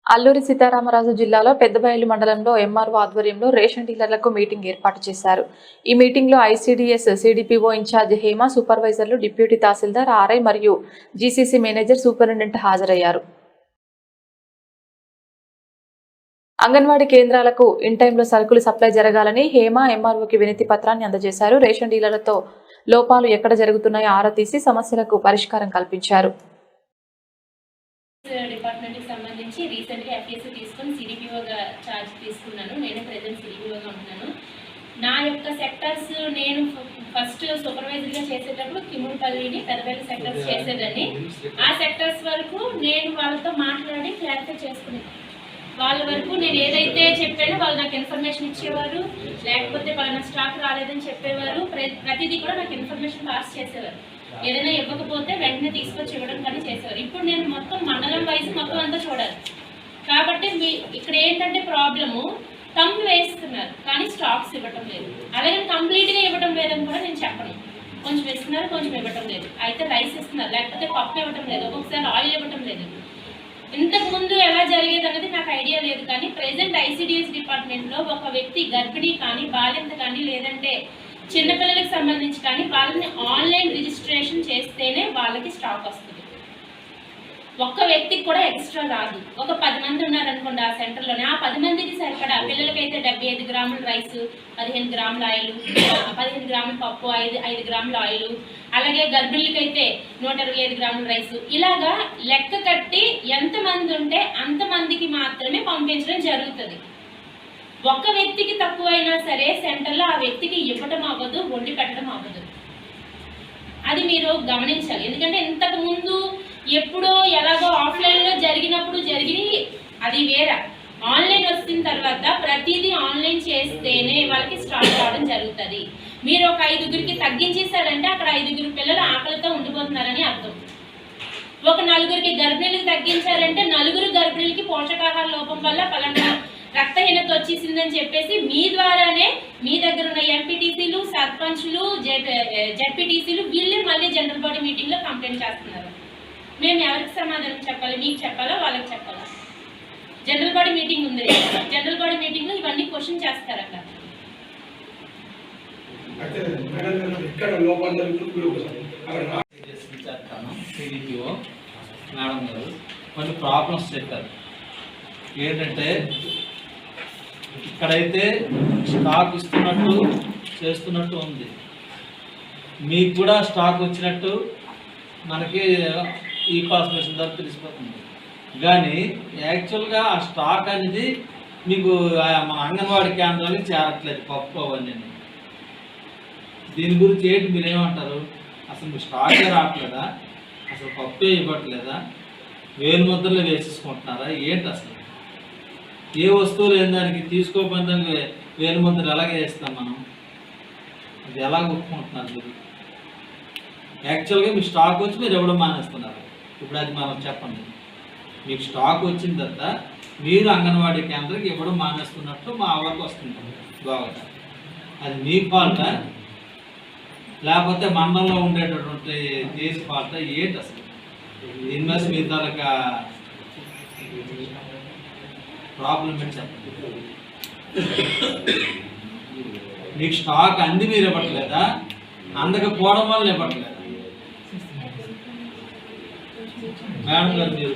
అల్లూరి సీతారామరాజు జిల్లాలో పెద్దబయలు మండలంలో ఎంఆర్ఓ ఆధ్వర్యంలో రేషన్ డీలర్లకు మీటింగ్ ఏర్పాటు చేశారు. ఈ మీటింగ్ లో ఐసీడీఎస్ సిడిపిఓ ఇన్ఛార్జ్ హేమ, సూపర్వైజర్లు, డిప్యూటీ తహసీల్దార్, ఆర్ఐ మరియు జీసీసీ మేనేజర్, సూపరింటెండెంట్ హాజరయ్యారు. అంగన్వాడీ కేంద్రాలకు ఇన్ టైంలో సరుకులు సప్లై జరగాలని హేమ ఎంఆర్ఓకి వినతి పత్రాన్ని అందజేశారు. రేషన్ డీలర్లతో లోపాలు ఎక్కడ జరుగుతున్నాయో ఆరా తీసి సమస్యలకు పరిష్కారం కల్పించారు. డిపార్ట్మెంట్ కి సంబంధించి రీసెంట్ గా ఎఫ్ఎస్ తీసుకొని సిడిపిఓగా ఛార్జ్ తీసుకున్నాను. నేను ప్రెజెంట్ సిడిపిఓగా ఉంటున్నాను. నా యొక్క సెక్టర్స్ నేను ఫస్ట్ సూపర్వైజర్ గా చేసేటప్పుడు కిముడుపల్లిని పెద్దపల్లి సెక్టర్స్ చేసేదని. ఆ సెక్టర్స్ వరకు నేను వాళ్ళతో మాట్లాడి క్లారిఫై చేసుకున్నాను. వాళ్ళ వరకు నేను ఏదైతే చెప్పానో వాళ్ళు నాకు ఇన్ఫర్మేషన్ ఇచ్చేవారు, లేకపోతే పలానా స్టాక్ రాలేదని చెప్పేవారు. ప్రతిదీ కూడా నాకు ఇన్ఫర్మేషన్ పాస్ చేసేవారు. ఏదైనా ఇవ్వకపోతే వెంటనే తీసుకొచ్చి ఇవ్వడం కానీ చేసేవారు. ఇప్పుడు నేను మొత్తం మండలం వైజ్ మొత్తం అంతా చూడాలి కాబట్టి ఇక్కడ ఏంటంటే ప్రాబ్లము, తంపు వేస్తున్నారు కానీ స్టాక్స్ ఇవ్వటం లేదు. అలాగే కంప్లీట్గా ఇవ్వటం లేదని కూడా నేను చెప్పను. కొంచెం ఇస్తున్నారు, కొంచెం ఇవ్వటం లేదు. అయితే రైస్ ఇస్తున్నారు, లేకపోతే పప్పు ఇవ్వటం లేదు, ఒక్కొక్కసారి ఆయిల్ ఇవ్వటం లేదు. ఇంతకుముందు ఎలా జరిగేది అన్నది నాకు ఐడియా లేదు. కానీ ప్రెసెంట్ ఐసీడీఎస్ డిపార్ట్మెంట్లో ఒక వ్యక్తి గర్భిణీ కానీ, బాలింత కానీ, లేదంటే చిన్నపిల్లలకు సంబంధించి కానీ వాళ్ళని ఆన్లైన్ రిజిస్ట్రేషన్ చేస్తేనే వాళ్ళకి స్టాక్ వస్తుంది. ఒక్క వ్యక్తికి కూడా ఎక్స్ట్రా రాదు. ఒక 10 మంది ఉన్నారనుకోండి ఆ సెంటర్లోనే, ఆ 10 మందికి సరిపడా పిల్లలకైతే 75 గ్రాముల రైస్, 15 గ్రాముల ఆయిల్, 15 గ్రాముల పప్పు, 5 గ్రాముల ఆయిల్, అలాగే గర్భిణులకైతే 125 గ్రాముల రైస్, ఇలాగా లెక్క కట్టి ఎంతమంది ఉంటే అంతమందికి మాత్రమే పంపించడం జరుగుతుంది. ఒక్క వ్యక్తికి తక్కువైనా సరే సెంటర్లో ఆ వ్యక్తికి ఇవ్వటం అవ్వదు, వండి పెట్టడం అవ్వదు. అది మీరు గమనించాలి. ఎందుకంటే ఇంతకు ముందు ఎప్పుడో ఎలాగో ఆఫ్లైన్లో జరిగినప్పుడు అది వేరే. ఆన్లైన్ వచ్చిన తర్వాత ప్రతిదీ ఆన్లైన్ చేస్తేనే వాళ్ళకి స్టార్ట్ కావడం జరుగుతుంది. మీరు ఒక 5గురికి తగ్గించేశారంటే అక్కడ 5గురు పిల్లలు ఆకలితో ఉండిపోతున్నారని అర్థం. ఒక 4గురికి గర్భిణీలకు తగ్గించారంటే 4 గర్భిణీలకి పోషకాహార లోపం వల్ల పలానా రక్తహీనత వచ్చేసిందని చెప్పేసి మీ ద్వారానే మీ దగ్గర ఉన్న ఎంపీటీసీలు, సర్పంచ్లు, జెడ్పీటీసీలు వీళ్ళే మళ్ళీ జనరల్ బాడీ మీటింగ్లో కంప్లైంట్ చేస్తున్నారు. మేము ఎవరికి సమాధానం చెప్పాలి? మీకు చెప్పాలా, వాళ్ళకి చెప్పాలా? జనరల్ బాడీ మీటింగ్ ఉంది. జనరల్ బాడీ మీటింగ్లో ఇవన్నీ క్వశ్చన్ చేస్తారు. అక్కడ కొన్ని ప్రాబ్లమ్స్ చెప్పారు. ఏంటంటే ఇక్కడైతే స్టాక్ ఇస్తున్నట్టు చేస్తున్నట్టు ఉంది, మీకు కూడా స్టాక్ వచ్చినట్టు మనకి ఈ పాస్ మెషిన్ ద్వారా తెలిసిపోతుంది. కానీ యాక్చువల్గా ఆ స్టాక్ అనేది మీకు మన అంగన్వాడీ కేంద్రానికి చేరట్లేదు, పప్పు అవన్నీ. దీని గురించి ఏంటి మీరేమంటారు? అసలు మీ స్టాకే రావట్లేదా? అసలు పప్పే ఇవ్వట్లేదా? వేలు ముద్రలు వేసేసుకుంటున్నారా? ఏంటి అసలు? ఏ వస్తువు లేని దానికి తీసుకోబోదానికి వేలు ముద్రలు ఎలాగ వేస్తాం మనం? అది ఎలా ఒప్పుకుంటున్నారు మీరు? యాక్చువల్గా మీ స్టాక్ వచ్చి మీరు ఎవడో మానేస్తున్నారు. ఇప్పుడు అది మనం చెప్పండి. మీకు స్టాక్ వచ్చిన తర్వాత మీరు అంగన్వాడీ కేంద్రానికి ఇవ్వడం మానేస్తున్నట్టు మా వరకు వస్తుంది బాగా. అది మీ ఫాల్టా లేకపోతే మండలంలో ఉండేటటువంటి దేశ ఫాల్టా? ఏంటి అసలు? దీని మీద మీ తాలూకా ప్రాబ్లం ఏంటి చెప్పండి. మీకు స్టాక్ అంది మీరు ఇవ్వట్లేదా? అందకపోవడం వల్ల ఇవ్వట్లేదా? మేడం గారు మీరు